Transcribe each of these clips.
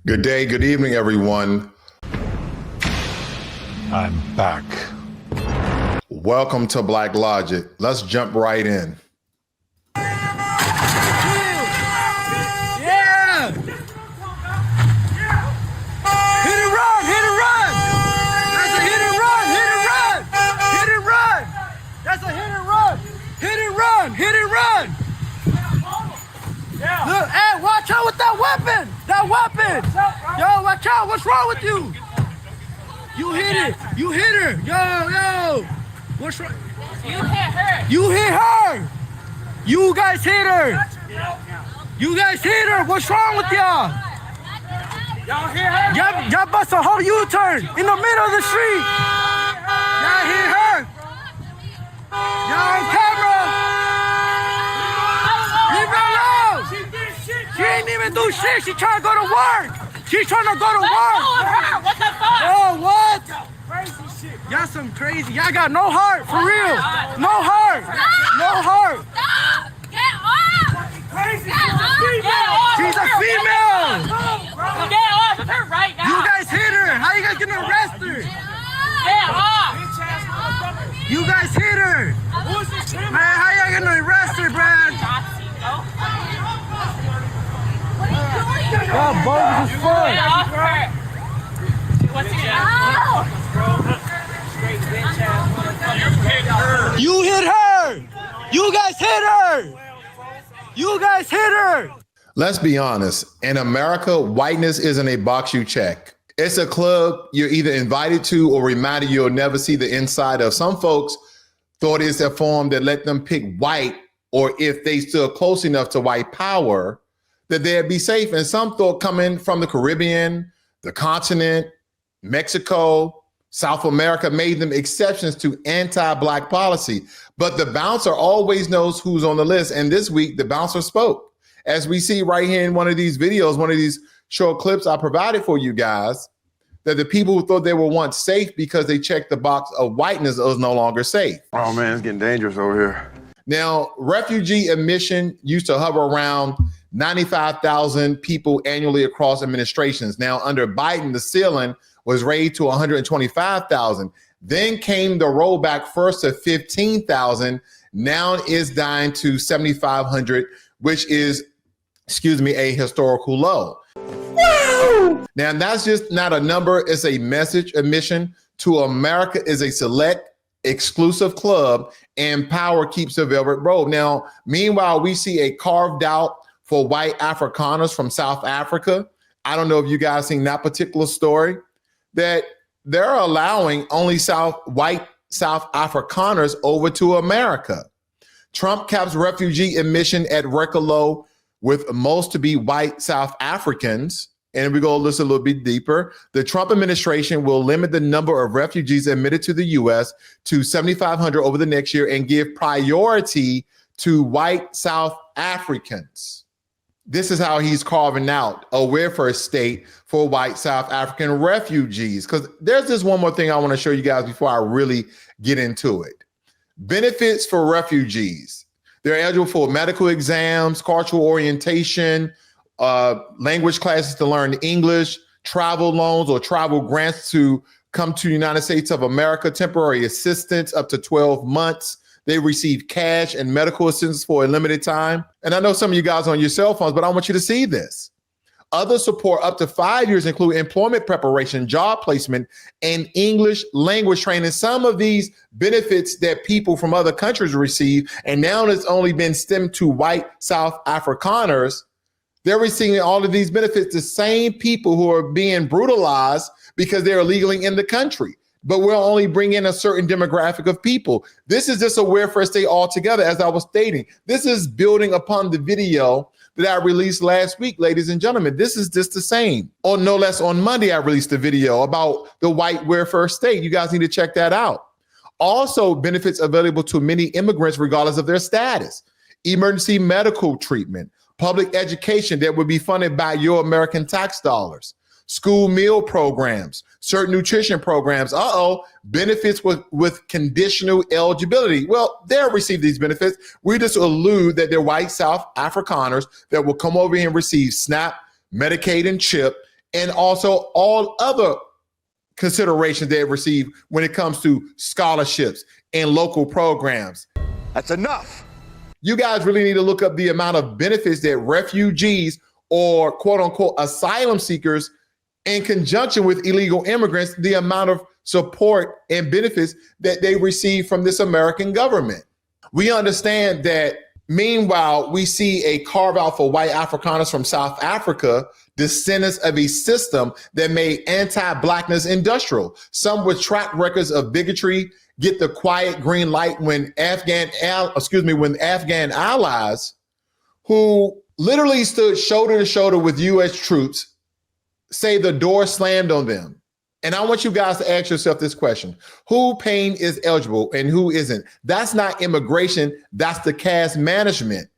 Good day, good evening, everyone. I'm back. Welcome to Blacklogic. Let's jump right in. Yeah! Hit and run! Hit and run! That's a hit and run! Hit and run! Hit and run! That's a hit and run! Hit and run! Hit and run! Yeah. Look, hey, watch out with that weapon! That weapon! Yo, watch out! What's wrong with you? You hit it! You hit her! Yo! What's wrong? You hit her! You hit her! You guys hit her! You guys hit her! What's wrong with y'all? Y'all hit her! Y'all bust a whole U-turn in the middle of the street! Y'all hit her! Y'all on camera! Leave her alone! She ain't even do shit! She trying to go to work! She's trying to go to work! What the fuck? Oh, what? Crazy shit. Y'all some crazy. Y'all got no heart, for real. No heart. No heart. Stop! Get off! Crazy. Get off! She's a female. Get off of her right now! You guys hit her. How you guys gonna arrest her? Get off! You guys hit her. Man, how y'all gonna arrest her, man? Y'all bogus as fuck. Get off her! What's your You hit her. You guys hit her. You guys hit her. Let's be honest. In America, whiteness isn't a box you check. It's a club you're either invited to or reminded you'll never see the inside of. Some folks thought it's a form that let them pick white, or if they stood close enough to white power, that they'd be safe. And some thought coming from the Caribbean, the continent, Mexico, South America made them exceptions to anti-Black policy. But the bouncer always knows who's on the list. And this week, the bouncer spoke. As we see right here in one of these videos, one of these short clips I provided for you guys, that the people who thought they were once safe because they checked the box of whiteness is no longer safe. Oh man, it's getting dangerous over here. Now, refugee admission used to hover around 95,000 people annually across administrations. Now, under Biden, the ceiling was raised to 125,000. Then came the rollback first to 15,000. Now is down to 7,500, which is, a historical low. Woo! Now, that's just not a number. It's a message. Admission to America is a select, exclusive club, and power keeps the velvet rope. Now, meanwhile, we see a carved out for white Afrikaners from South Africa. I don't know if you guys seen that particular story, that they're allowing only white South Afrikaners over to America. Trump caps refugee admission at record low, with most to be white South Africans. And we go listen a little bit deeper. The Trump administration will limit the number of refugees admitted to the U.S. to 7,500 over the next year and give priority to white South Africans. This is how he's carving out a welfare state for white South African refugees. Because there's this one more thing I want to show you guys before I really get into it. Benefits for refugees. They're eligible for medical exams, cultural orientation, language classes to learn English, travel loans or travel grants to come to the United States of America, temporary assistance up to 12 months. They receive cash and medical assistance for a limited time. And I know some of you guys are on your cell phones, but I want you to see this. Other support up to 5 years include employment preparation, job placement, and English language training. Some of these benefits that people from other countries receive, and now it's only been stemmed to white South Afrikaners. They're receiving all of these benefits, the same people who are being brutalized because they're illegally in the country. But we'll only bring in a certain demographic of people. This is just a welfare state altogether, as I was stating. This is building upon the video that I released last week, ladies and gentlemen. This is just the same. Or no less, on Monday, I released a video about the white welfare state. You guys need to check that out. Also, benefits available to many immigrants, regardless of their status. Emergency medical treatment, public education that would be funded by your American tax dollars. School meal programs, certain nutrition programs, benefits with conditional eligibility. Well, they'll receive these benefits. We just allude that they're white South Afrikaners that will come over here and receive SNAP, Medicaid, and CHIP, and also all other considerations they receive when it comes to scholarships and local programs. That's enough. You guys really need to look up the amount of benefits that refugees or quote unquote asylum seekers, in conjunction with illegal immigrants, the amount of support and benefits that they receive from this American government. We understand that meanwhile, we see a carve out for white Afrikaners from South Africa, descendants of a system that made anti-Blackness industrial. Some with track records of bigotry get the quiet green light when Afghan allies who literally stood shoulder to shoulder with U.S. troops say the door slammed on them. And I want you guys to ask yourself this question: who paying is eligible and who isn't? That's not immigration, that's the caste management.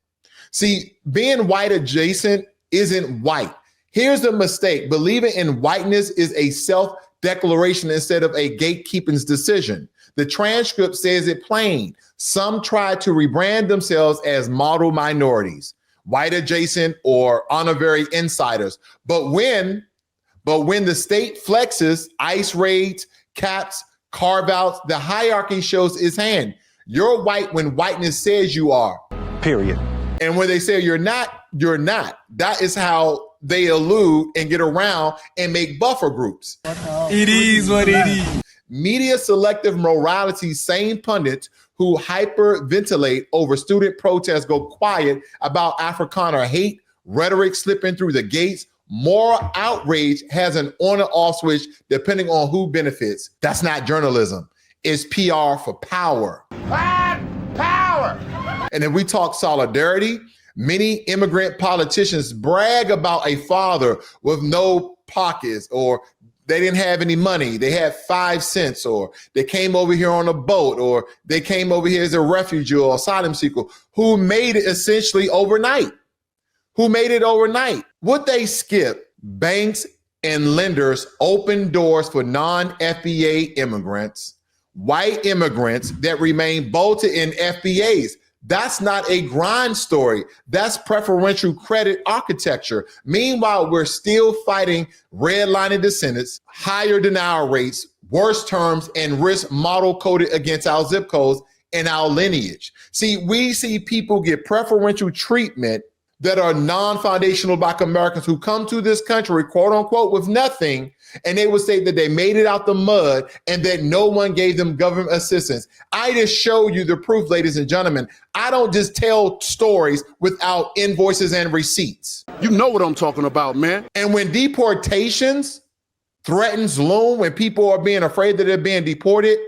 See, being white adjacent isn't white. Here's the mistake: believing in whiteness is a self-declaration instead of a gatekeeping's decision. The transcript says it plain. Some try to rebrand themselves as model minorities, white adjacent or honorary insiders. But when the state flexes, ICE raids, caps, carve-outs, the hierarchy shows its hand. You're white when whiteness says you are. Period. And when they say you're not, you're not. That is how they elude and get around and make buffer groups. It is what it is. Media selective morality, same pundits who hyperventilate over student protests go quiet about Afrikaner hate, rhetoric slipping through the gates. Moral outrage has an on and off switch depending on who benefits. That's not journalism. It's PR for power. Power! And if we talk solidarity, many immigrant politicians brag about a father with no pockets, or they didn't have any money. They had 5 cents, or they came over here on a boat, or they came over here as a refugee or asylum seeker who made it essentially overnight. Would they skip banks and lenders open doors for non-FBA immigrants, white immigrants that remain bolted in FBAs? That's not a grind story. That's preferential credit architecture. Meanwhile, we're still fighting redlining descendants, higher denial rates, worse terms, and risk model coded against our zip codes and our lineage. See, we see people get preferential treatment that are non-foundational Black Americans who come to this country, quote unquote, with nothing, and they would say that they made it out the mud and that no one gave them government assistance. I just show you the proof, ladies and gentlemen. I don't just tell stories without invoices and receipts. You know what I'm talking about, man. And when deportations threatens loom, when people are being afraid that they're being deported,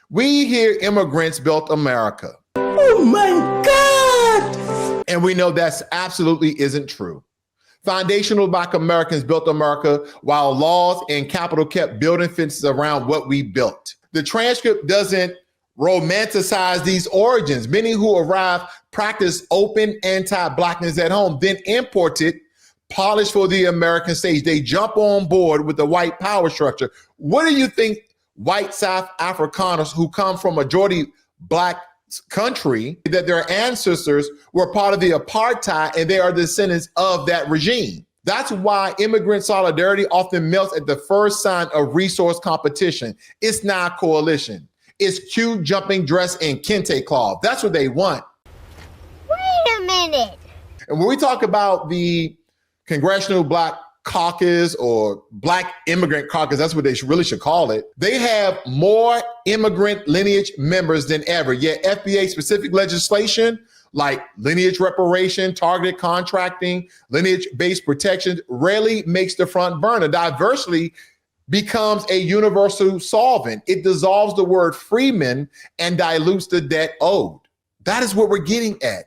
we hear immigrants built America. Oh my God! And we know that's absolutely isn't true. Foundational Black Americans built America while laws and capital kept building fences around what we built. The transcript doesn't romanticize these origins. Many who arrived practiced open anti-Blackness at home, then imported, polished for the American stage. They jump on board with the white power structure. What do you think white South Afrikaners who come from majority Black country, that their ancestors were part of the apartheid and they are descendants of that regime? That's why immigrant solidarity often melts at the first sign of resource competition. It's not coalition. It's cute jumping dress and kente cloth. That's what they want. Wait a minute. And when we talk about the Congressional Black Caucus or Black Immigrant Caucus, that's what they really should call it. They have more immigrant lineage members than ever. Yet FBA specific legislation like lineage reparation, targeted contracting, lineage-based protection rarely makes the front burner. Diversity becomes a universal solvent. It dissolves the word freeman and dilutes the debt owed. That is what we're getting at.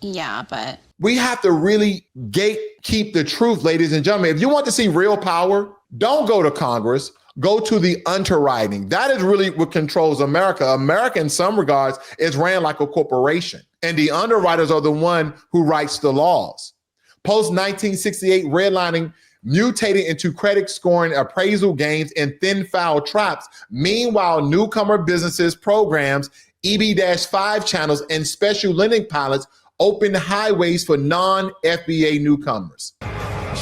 Yeah, but we have to really gatekeep the truth, ladies and gentlemen. If you want to see real power, don't go to Congress, go to the underwriting. That is really what controls America. America, in some regards, is ran like a corporation, and the underwriters are the one who writes the laws. Post-1968 redlining mutated into credit scoring, appraisal games, and thin file traps. Meanwhile, newcomer businesses, programs, EB-5 channels, and special lending pilots open highways for non-FBA newcomers.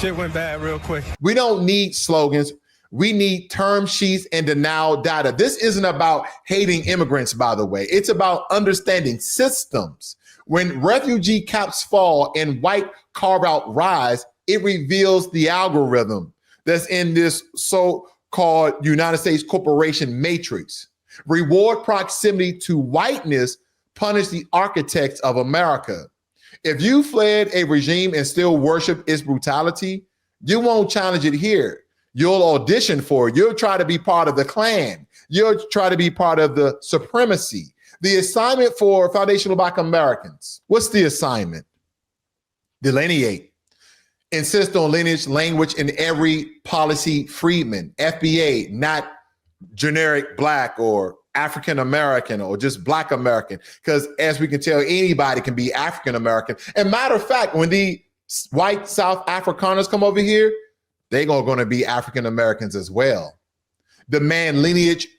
Shit went bad real quick. We don't need slogans. We need term sheets and denial data. This isn't about hating immigrants, by the way. It's about understanding systems. When refugee caps fall and white carve-out rise, it reveals the algorithm that's in this so-called United States corporation matrix. Reward proximity to whiteness, punish the architects of America. If you fled a regime and still worship its brutality, you won't challenge it here. You'll audition for it. You'll try to be part of the Klan. You'll try to be part of the supremacy. The assignment for foundational Black Americans, what's the assignment? Delineate. Insist on lineage language in every policy freedman. FBA, not generic Black or African American or just Black American, because as we can tell, anybody can be African American. And matter of fact, when the white South Afrikaners come over here, they're going to be African Americans as well. Demand lineage-based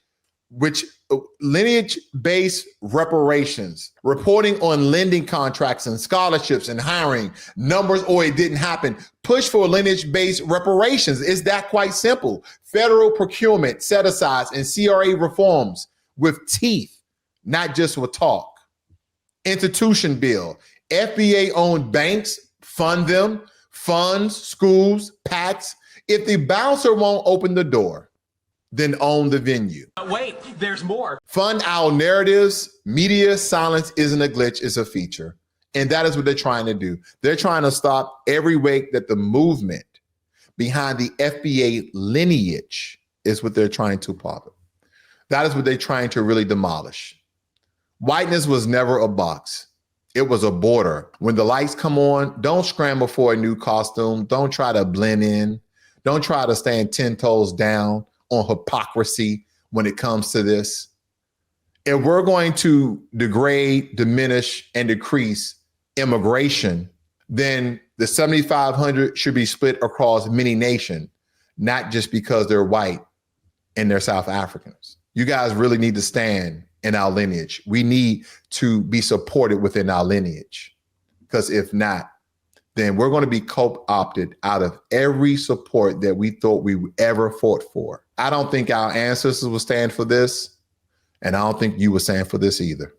reparations, reporting on lending contracts and scholarships and hiring numbers, or it didn't happen. Push for lineage-based reparations. It's that quite simple. Federal procurement, set-asides, and CRA reforms with teeth, not just with talk. Institution bill. FBA-owned banks, fund them. Funds, schools, PACs. If the bouncer won't open the door, then own the venue. Wait, there's more. Fund our narratives. Media silence isn't a glitch, it's a feature. And that is what they're trying to do. They're trying to stop every way that the movement behind the FBA lineage is what they're trying to pop it. That is what they're trying to really demolish. Whiteness was never a box. It was a border. When the lights come on, don't scramble for a new costume. Don't try to blend in. Don't try to stand 10 toes down on hypocrisy when it comes to this. If we're going to degrade, diminish, and decrease immigration, then the 7,500 should be split across many nations, not just because they're white and they're South Africans. You guys really need to stand in our lineage. We need to be supported within our lineage, because if not, then we're going to be co-opted out of every support that we thought we ever fought for. I don't think our ancestors will stand for this, and I don't think you will stand for this either.